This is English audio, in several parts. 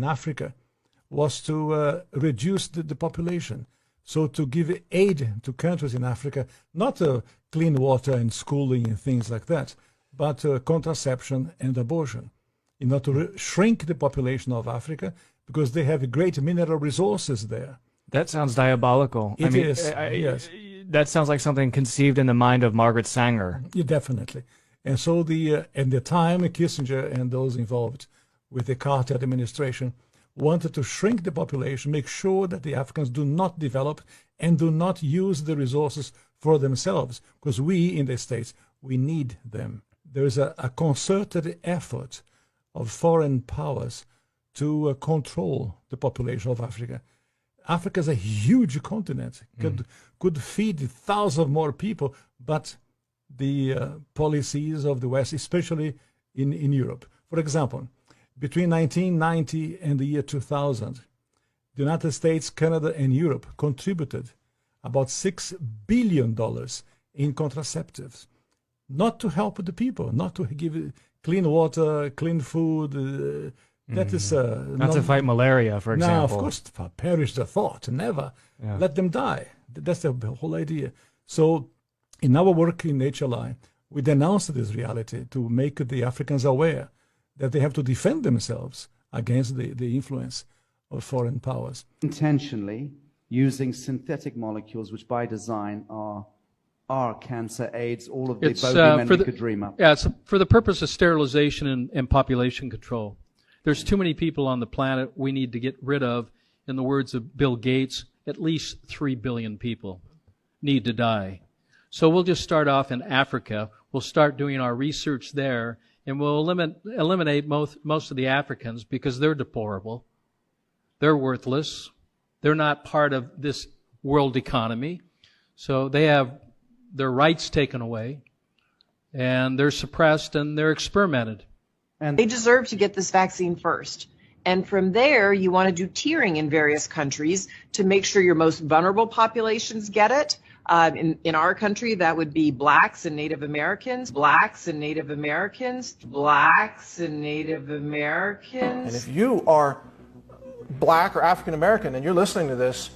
in Africa was to reduce the population. So to give aid to countries in Africa, not clean water and schooling and things like that, but contraception and abortion, in order to shrink the population of Africa, because they have great mineral resources there. That sounds diabolical. It is, yes. That sounds like something conceived in the mind of Margaret Sanger. Yeah, definitely. And so at the time, Kissinger and those involved with the Carter administration wanted to shrink the population, make sure that the Africans do not develop and do not use the resources for themselves, because we in the States, we need them. There is a concerted effort of foreign powers to control the population of Africa. Africa is a huge continent, could feed thousands more people, but the policies of the West, especially in Europe. For example, between 1990 and the year 2000, the United States, Canada, and Europe contributed about $6 billion in contraceptives, not to help the people, not to give clean water, clean food. That is not to fight malaria, for example. No, of course, perish the thought, never. Yeah. Let them die. That's the whole idea. So in our work in HLI, we denounced this reality to make the Africans aware that they have to defend themselves against the influence of foreign powers. Intentionally using synthetic molecules, which by design are cancer, AIDS, all of the bogeymen we could dream up. Yeah, it's for the purpose of sterilization and population control. There's too many people on the planet we need to get rid of. In the words of Bill Gates, at least 3 billion people need to die. So we'll just start off in Africa. We'll start doing our research there, and we'll eliminate most of the Africans because they're deplorable. They're worthless. They're not part of this world economy. So they have their rights taken away, and they're suppressed, and they're experimented. And they deserve to get this vaccine first. And from there, you want to do tiering in various countries to make sure your most vulnerable populations get it. In our country, that would be blacks and Native Americans, blacks and Native Americans, blacks and Native Americans. And if you are black or African American and you're listening to this,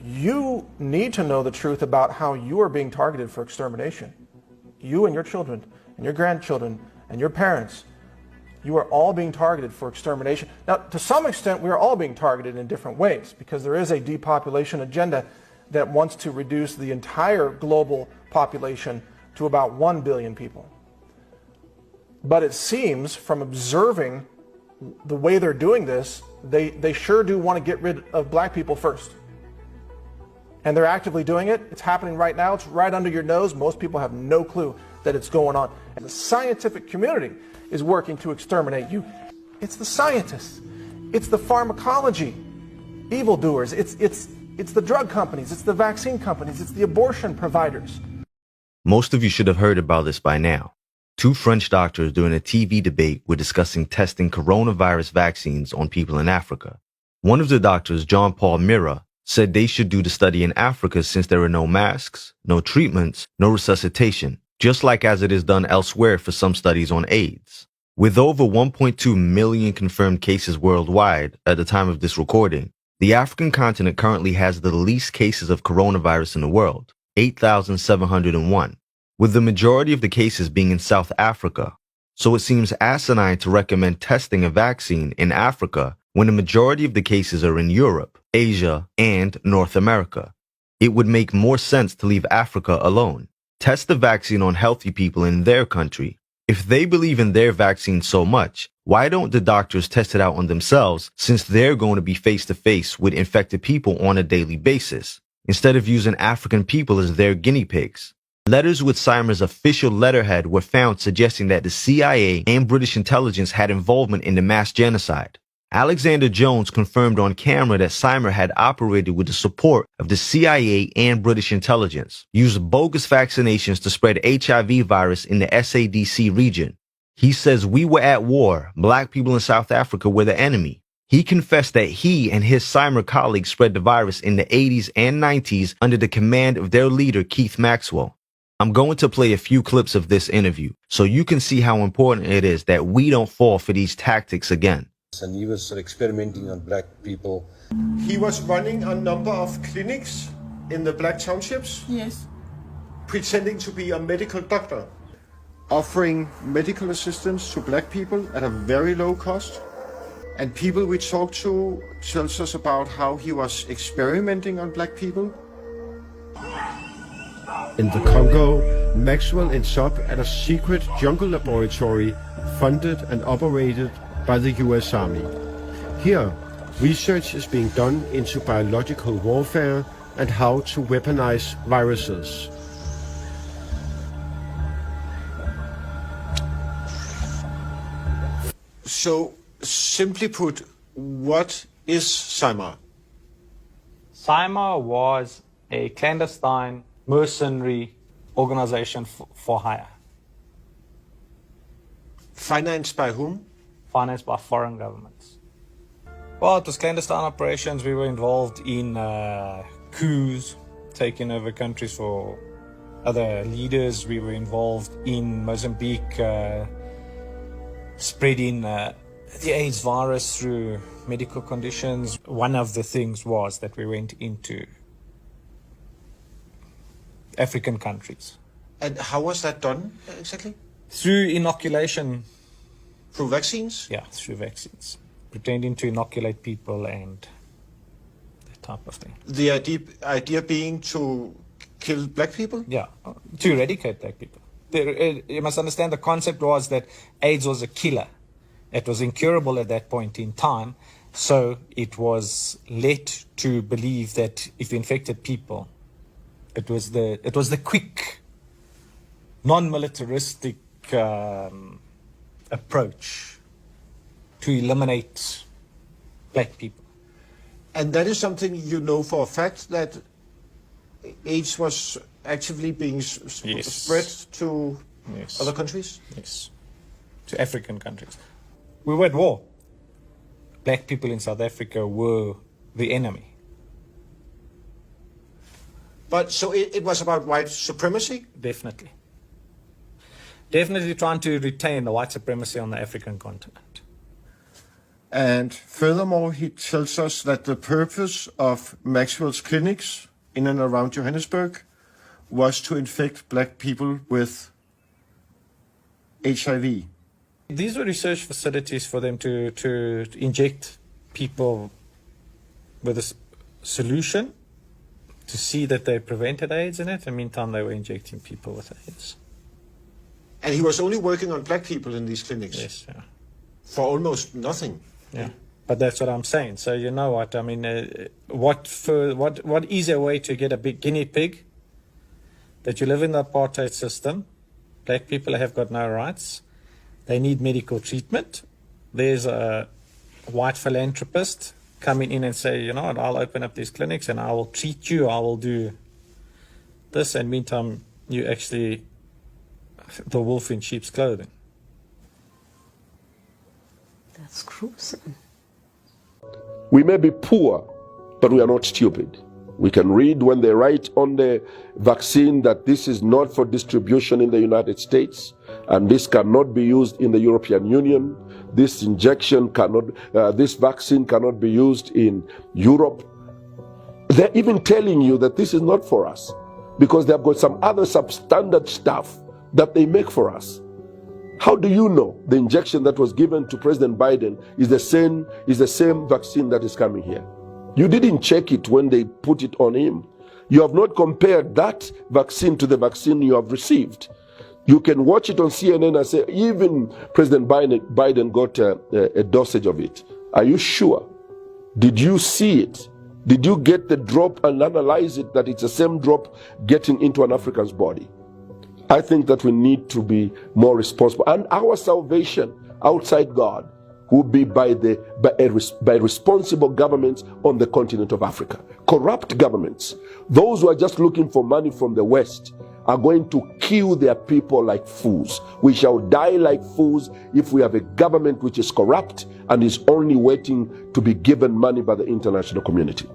you need to know the truth about how you are being targeted for extermination. You and your children and your grandchildren and your parents. You are all being targeted for extermination. Now, to some extent, we are all being targeted in different ways because there is a depopulation agenda that wants to reduce the entire global population to about 1 billion people. But it seems, from observing the way they're doing this, they sure do want to get rid of black people first. And they're actively doing it. It's happening right now. It's right under your nose. Most people have no clue that it's going on. And the scientific community is working to exterminate you. It's the scientists. It's the pharmacology evildoers. It's the drug companies. It's the vaccine companies. It's the abortion providers. Most of you should have heard about this by now. Two French doctors during a TV debate were discussing testing coronavirus vaccines on people in Africa. One of the doctors, Jean-Paul Mira, said they should do the study in Africa since there are no masks, no treatments, no resuscitation, just like as it is done elsewhere for some studies on AIDS. With over 1.2 million confirmed cases worldwide at the time of this recording, the African continent currently has the least cases of coronavirus in the world, 8,701, with the majority of the cases being in South Africa. So it seems asinine to recommend testing a vaccine in Africa when the majority of the cases are in Europe, Asia, and North America. It would make more sense to leave Africa alone. Test the vaccine on healthy people in their country. If they believe in their vaccine so much, why don't the doctors test it out on themselves since they're going to be face to face with infected people on a daily basis, instead of using African people as their guinea pigs? Letters with Cymer's official letterhead were found suggesting that the CIA and British intelligence had involvement in the mass genocide. Alexander Jones confirmed on camera that Cymer had operated with the support of the CIA and British intelligence, used bogus vaccinations to spread HIV virus in the SADC region. He says we were at war, black people in South Africa were the enemy. He confessed that he and his Cymer colleagues spread the virus in the 80s and 90s under the command of their leader, Keith Maxwell. I'm going to play a few clips of this interview so you can see how important it is that we don't fall for these tactics again. And he was experimenting on black people. He was running a number of clinics in the black townships. Yes. Pretending to be a medical doctor. Offering medical assistance to black people at a very low cost. And people we talked to tells us about how he was experimenting on black people. In the Congo, Maxwell ends up at a secret jungle laboratory funded and operated by the US Army. Here, research is being done into biological warfare and how to weaponize viruses. So, simply put, what is CIMAR? CIMAR was a clandestine mercenary organization for hire. Financed by whom? Financed by foreign governments. Well, it was clandestine operations. We were involved in coups, taking over countries for other leaders. We were involved in Mozambique, spreading the AIDS virus through medical conditions. One of the things was that we went into African countries. And how was that done exactly? Through inoculation. Through vaccines? Yeah, through vaccines. Pretending to inoculate people and that type of thing. The idea being to kill black people? Yeah, to eradicate black people. You must understand the concept was that AIDS was a killer. It was incurable at that point in time. So it was led to believe that if you infected people, it was the quick, non-militaristic approach to eliminate black people. And that is something you know for a fact, that AIDS was actively being spread to other countries? Yes, to African countries. We were at war. Black people in South Africa were the enemy. But so it was about white supremacy? Definitely. Definitely trying to retain the white supremacy on the African continent. And furthermore, he tells us that the purpose of Maxwell's clinics in and around Johannesburg was to infect black people with HIV. These were research facilities for them to inject people with a solution to see that they prevented AIDS in it. In the meantime, they were injecting people with AIDS. And he was only working on black people in these clinics? Yes, yeah. For almost nothing? Yeah, but that's what I'm saying. So you know what, I mean, what easier way to get a big guinea pig that you live in the apartheid system, black people have got no rights, they need medical treatment. There's a white philanthropist coming in and say, you know what, I'll open up these clinics and I will treat you, I will do this, and meantime, you actually the wolf in sheep's clothing. That's gruesome. We may be poor, but we are not stupid. We can read when they write on the vaccine that this is not for distribution in the United States, and this cannot be used in the European Union. This injection cannot, this vaccine cannot be used in Europe. They're even telling you that this is not for us, because they've got some other substandard stuff that they make for us. How do you know the injection that was given to President Biden is the same vaccine that is coming here? You didn't check it when they put it on him. You have not compared that vaccine to the vaccine you have received. You can watch it on CNN and say, even President Biden got a dosage of it. Are you sure? Did you see it? Did you get the drop and analyze it, that it's the same drop getting into an African's body? I think that we need to be more responsible. And our salvation outside God will be by responsible governments on the continent of Africa. Corrupt governments, those who are just looking for money from the West, are going to kill their people like fools. We shall die like fools if we have a government which is corrupt and is only waiting to be given money by the international community.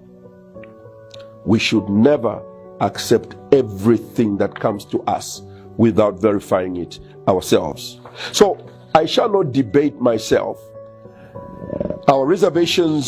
We should never accept everything that comes to us without verifying it ourselves. So I shall not debate myself Our reservations